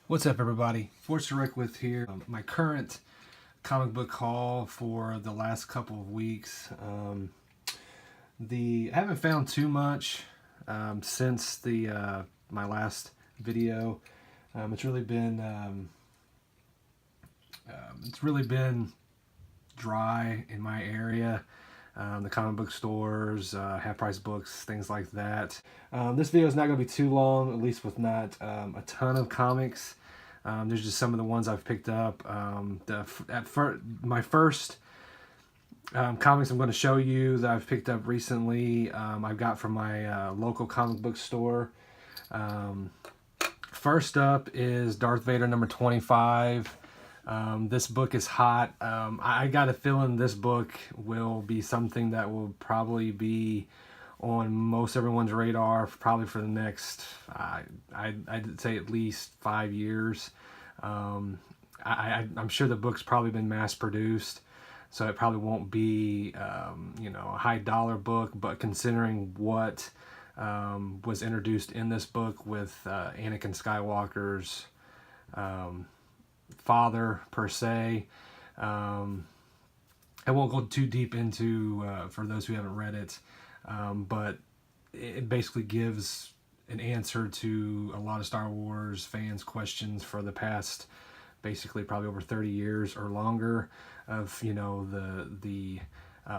What's up, everybody? Forster Rick with here. My current comic book haul for the last couple of weeks. I haven't found too much since the my last video. It's really been dry in my area. The comic book stores, half price books, things like that. This video is not going to be too long, at least with not a ton of comics. There's just some of the ones I've picked up. My first comics I'm going to show you that I've picked up recently, I've got from my local comic book store. First up is Darth Vader number 25. This book is hot. I got a feeling this book will be something that will probably be on most everyone's radar probably for the next, I'd say at least 5 years. I'm sure the book's probably been mass produced, so it probably won't be, a high dollar book, but considering what was introduced in this book with Anakin Skywalker's father per se. I won't go too deep into for those who haven't read it, but it basically gives an answer to a lot of Star Wars fans' questions for the past basically probably over 30 years or longer of the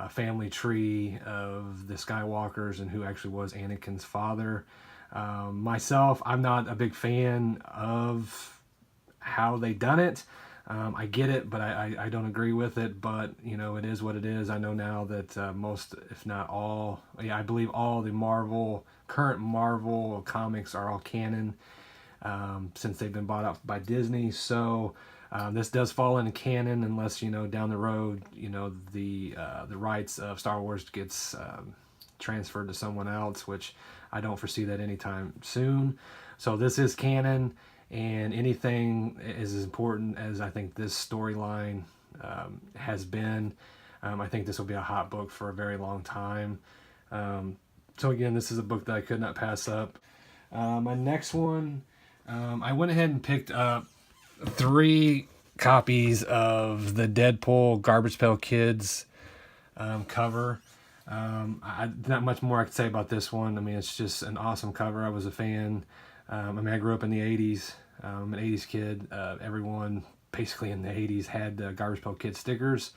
family tree of the Skywalkers and who actually was Anakin's father. Myself, I'm not a big fan of how they done it. I get it, but I don't agree with it. But it is what it is. I know now that most, if not all, I believe all the current Marvel comics are all canon since they've been bought out by Disney. So this does fall into canon unless down the road the rights of Star Wars gets transferred to someone else, which I don't foresee that anytime soon. So this is canon. And anything is as important as I think this storyline has been. I think this will be a hot book for a very long time. So again, this is a book that I could not pass up. My next one, I went ahead and picked up 3 copies of the Deadpool Garbage Pail Kids cover. Not much more I could say about this one. I mean, it's just an awesome cover. I was a fan. I grew up in the 80s. I'm an 80s kid. Everyone basically in the 80s had the Garbage Pail Kid stickers.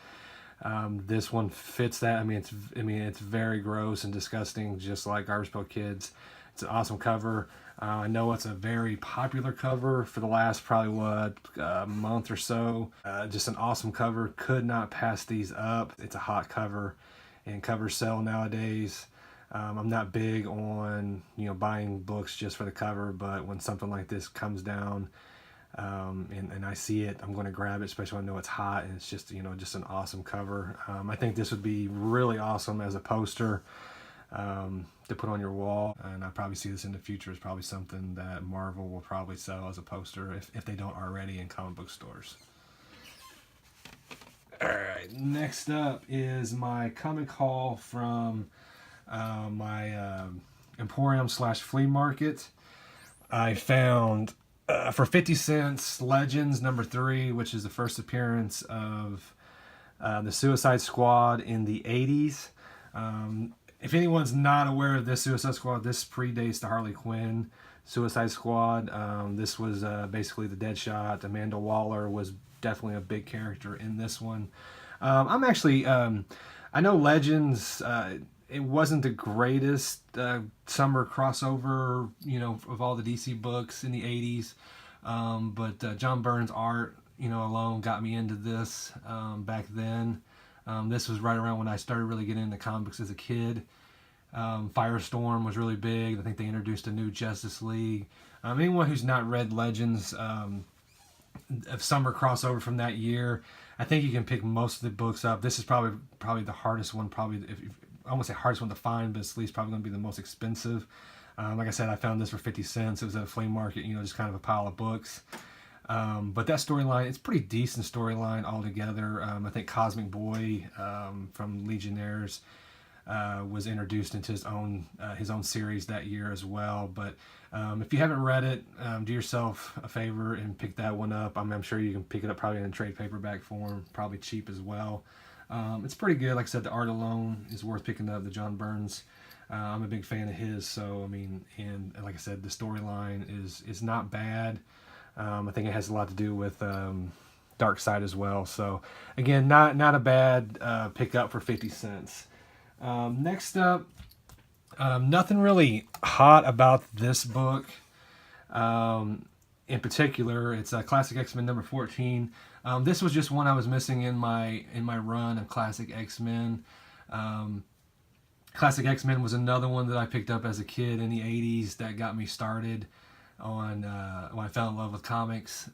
This one fits that. It's very gross and disgusting, just like Garbage Pail Kids. It's an awesome cover. I know it's a very popular cover for the last probably month or so. Just an awesome cover. Could not pass these up. It's a hot cover, and covers sell nowadays. I'm not big on buying books just for the cover, but when something like this comes down and I see it, I'm going to grab it, especially when I know it's hot and it's just just an awesome cover. I think this would be really awesome as a poster to put on your wall, and I probably see this in the future as probably something that Marvel will probably sell as a poster if they don't already in comic book stores. Alright, next up is my comic haul from my Emporium / flea market. I found for 50 cents Legends number 3, which is the first appearance of the Suicide Squad in the 80s. If anyone's not aware of this Suicide Squad, this predates the Harley Quinn Suicide Squad. This was basically the Deadshot. Amanda Waller was definitely a big character in this one. I'm actually I know Legends, it wasn't the greatest summer crossover, of all the DC books in the 80s. But John Byrne's art, alone got me into this back then. This was right around when I started really getting into comics as a kid. Firestorm was really big. I think they introduced a new Justice League. Anyone who's not read Legends of summer crossover from that year, I think you can pick most of the books up. This is probably the hardest one, I won't say hardest one to find, but it's at least probably going to be the most expensive. Like I said, I found this for 50 cents. It was at a flea market, just kind of a pile of books. But that storyline, it's pretty decent storyline altogether. I think Cosmic Boy from Legionnaires was introduced into his own series that year as well. But if you haven't read it, do yourself a favor and pick that one up. I'm sure you can pick it up probably in a trade paperback form, probably cheap as well. It's pretty good. Like I said, the art alone is worth picking up. The John Burns, I'm a big fan of his. So I mean, and like I said, the storyline is not bad. I think it has a lot to do with Dark Side as well. So again, not a bad pickup for 50 cents. Next up, nothing really hot about this book. In particular, it's Classic X-Men number 14. This was just one I was missing in my run of Classic X-Men. Classic X-Men was another one that I picked up as a kid in the 80s that got me started on when I fell in love with comics.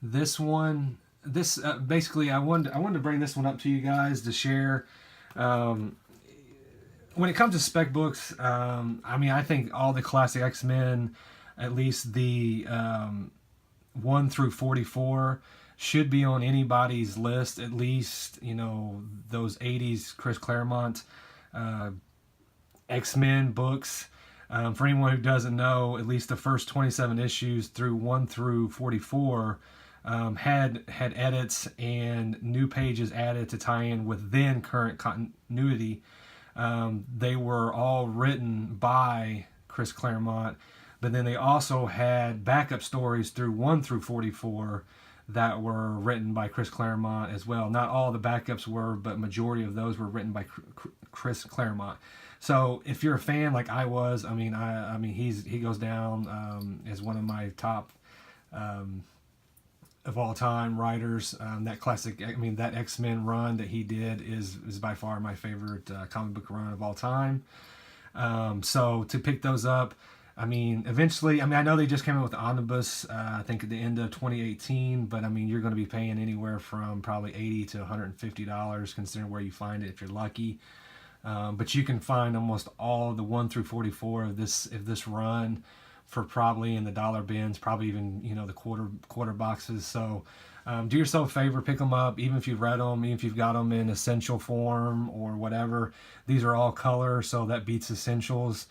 Basically, I wanted to bring this one up to you guys to share. When it comes to spec books, I mean, I think all the Classic X-Men, at least the 1 through 44, should be on anybody's list. At least, you know, those 80s Chris Claremont X-Men books. For anyone who doesn't know, at least the first 27 issues through 1 through 44 had edits and new pages added to tie in with then current continuity. They were all written by Chris Claremont, but then they also had backup stories through 1 through 44 that were written by Chris Claremont as well. Not all the backups were, but majority of those were written by Chris Claremont. So if you're a fan like I was, I mean he goes down as one of my top of all time writers. That classic, I mean, that X-Men run that he did is by far my favorite comic book run of all time. So to pick those up, I mean, eventually, I mean, I know they just came out with the omnibus, I think at the end of 2018, but I mean, you're going to be paying anywhere from probably $80 to $150, considering where you find it if you're lucky. But you can find almost all the 1 through 44 of this run for probably in the dollar bins, probably even, you know, the quarter boxes. So do yourself a favor, pick them up, even if you've read them, even if you've got them in essential form or whatever. These are all color, so that beats essentials.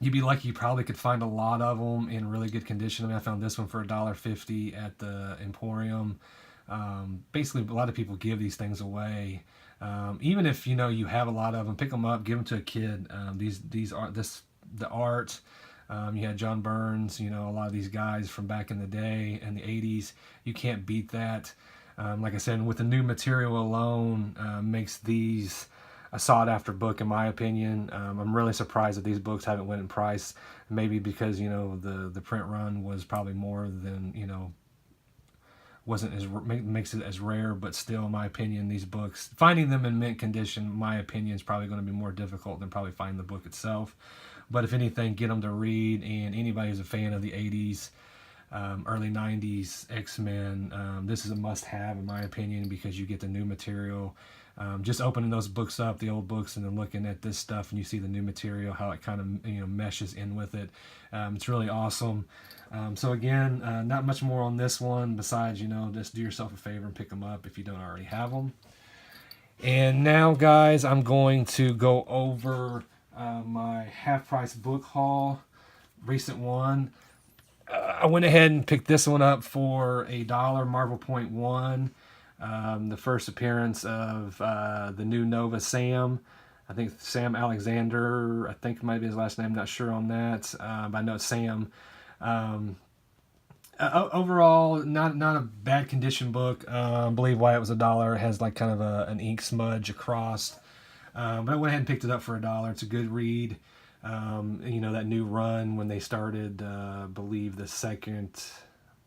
You'd be lucky, you probably could find a lot of them in really good condition. I mean, I found this one for $1.50 at the Emporium. Basically, a lot of people give these things away. Even if, you know, you have a lot of them, pick them up, give them to a kid. The art. You had John Burns, you know, a lot of these guys from back in the day in the 80s. You can't beat that. Like I said, with the new material alone, makes these a sought-after book, in my opinion. I'm really surprised that these books haven't went in price. Maybe because, you know, the print run was probably more than, you know, wasn't as makes it as rare, but still, in my opinion, these books, finding them in mint condition, in my opinion, is probably going to be more difficult than probably finding the book itself. But if anything, get them to read, and anybody who's a fan of the 80s, early 90s X-Men, this is a must-have, in my opinion, because you get the new material. Just opening those books up, the old books, and then looking at this stuff, and you see the new material, how it kind of, you know, meshes in with it. It's really awesome. So again, not much more on this one besides, you know, just do yourself a favor and pick them up if you don't already have them. And now, guys, I'm going to go over my half-price book haul, recent one. I went ahead and picked this one up for $1, Marvel Point 1. The first appearance of the new Nova Sam. I think Sam Alexander, I think might be his last name, not sure on that, but I know it's Sam. Overall, not a bad condition book. I believe why it was $1. It has like kind of an ink smudge across. But I went ahead and picked it up for $1. It's a good read. You know, that new run when they started, believe the second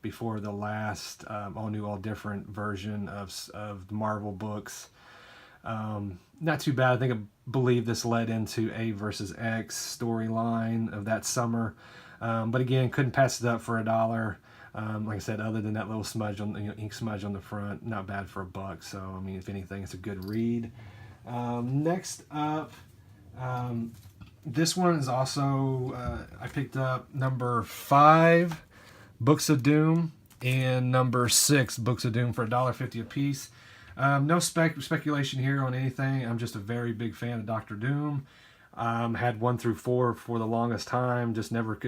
before the last all new, all different version of the Marvel books. Not too bad. I believe this led into A versus X storyline of that summer. But again, couldn't pass it up for $1. Like I said, other than that little smudge on, you know, ink smudge on the front, not bad for $1. So I mean, if anything, it's a good read. Next up, this one is also I picked up number 5, Books of Doom, and number 6, Books of Doom, for $1.50 a piece. No speculation here on anything. I'm just a very big fan of Doctor Doom. Had 1 through 4 for the longest time. Just never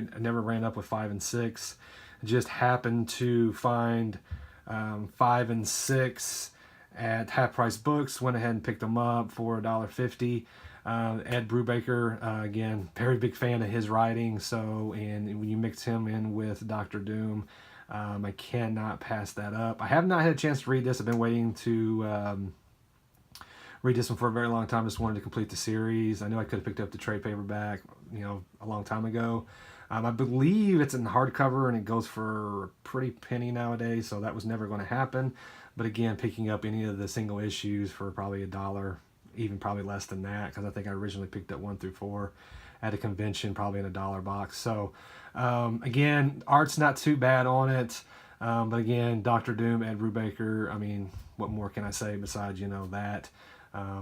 ran up with 5 and 6. Just happened to find 5 and 6 at Half Price Books. Went ahead and picked them up for $1.50. Ed Brubaker, again, very big fan of his writing. So, and when you mix him in with Doctor Doom, I cannot pass that up. I have not had a chance to read this. I've been waiting to read this one for a very long time. Just wanted to complete the series. I know I could have picked up the trade paperback, a long time ago. I believe it's in hardcover and it goes for a pretty penny nowadays, so that was never going to happen. But again, picking up any of the single issues for probably $1, even probably less than that, because I think I originally picked up 1 through 4 at a convention, probably in a $1 box. So again, art's not too bad on it. But again, Doctor Doom, Ed Brubaker, I mean, what more can I say besides, that?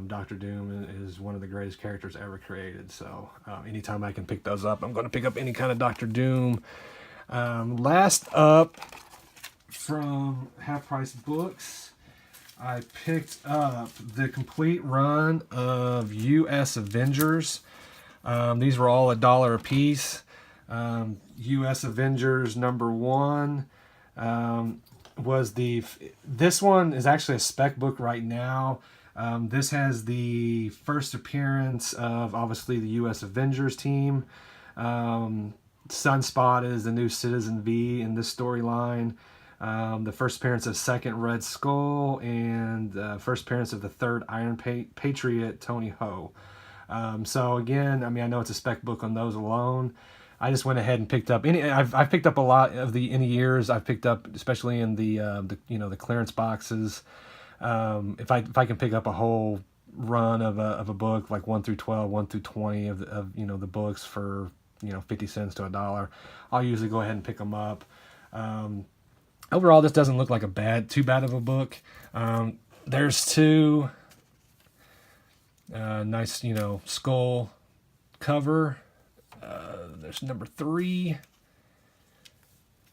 Doctor Doom is one of the greatest characters ever created. So anytime I can pick those up, I'm going to pick up any kind of Doctor Doom. Last up from Half Price Books, I picked up the complete run of U.S. Avengers. These were all $1 a piece. U.S. Avengers #1 was this one is actually a spec book right now. This has the first appearance of obviously the U.S. Avengers team. Sunspot is the new Citizen V in this storyline. The first appearance of Second Red Skull, and the first appearance of the third Iron Patriot, Tony Ho. So again, I mean, I know it's a spec book on those alone. I just went ahead and picked up I've picked up a lot of in the years. I've picked up, especially in the clearance boxes. If I can pick up a whole run of a book like 1 through 12, 1 through 20 of the books for 50 cents to $1, I'll usually go ahead and pick them up. Overall, this doesn't look like too bad of a book. There's 2 nice skull cover. There's #3.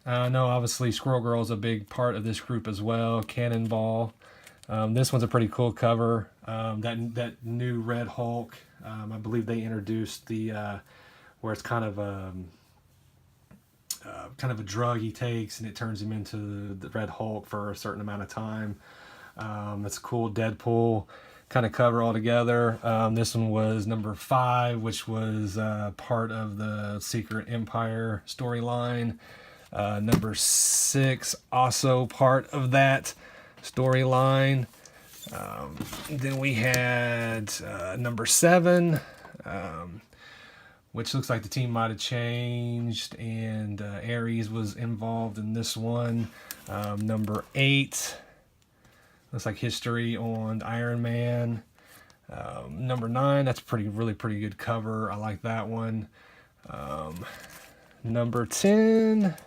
No, obviously Squirrel Girl is a big part of this group as well. Cannonball. This one's a pretty cool cover. That new Red Hulk. I believe they introduced where it's kind of a drug he takes, and it turns him into the Red Hulk for a certain amount of time. It's a cool Deadpool kind of cover altogether. This one was #5, which was part of the Secret Empire storyline. #6, also part of that storyline. Then we had #7, which looks like the team might have changed, and Ares was involved in this one. #8, looks like history on Iron Man. #9, that's really pretty good cover. I like that one. #10,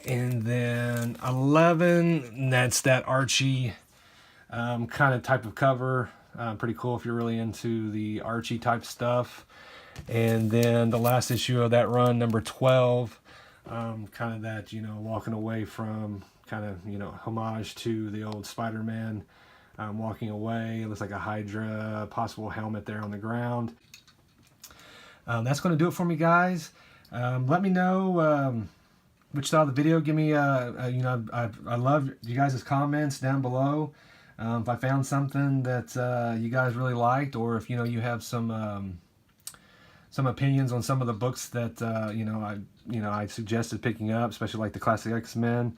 and then 11, that's that Archie kind of type of cover. Pretty cool if you're really into the Archie type stuff. And then the last issue of that run, #12, kind of that, walking away from kind of, homage to the old Spider-Man, walking away. It looks like a Hydra possible helmet there on the ground. That's going to do it for me, guys. Let me know which style of the video. Give me I love you guys' comments down below. If I found something that you guys really liked, or if you have some opinions on some of the books that I suggested picking up, especially like the Classic X-Men.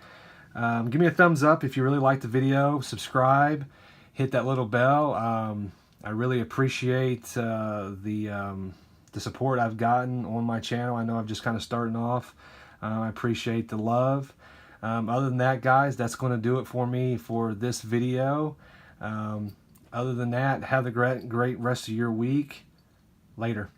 Give me a thumbs up if you really liked the video. Subscribe, hit that little bell. I really appreciate the support I've gotten on my channel. I know I'm just kind of starting off. I appreciate the love. Other than that, guys, that's going to do it for me for this video. Other than that, have a great rest of your week. Later.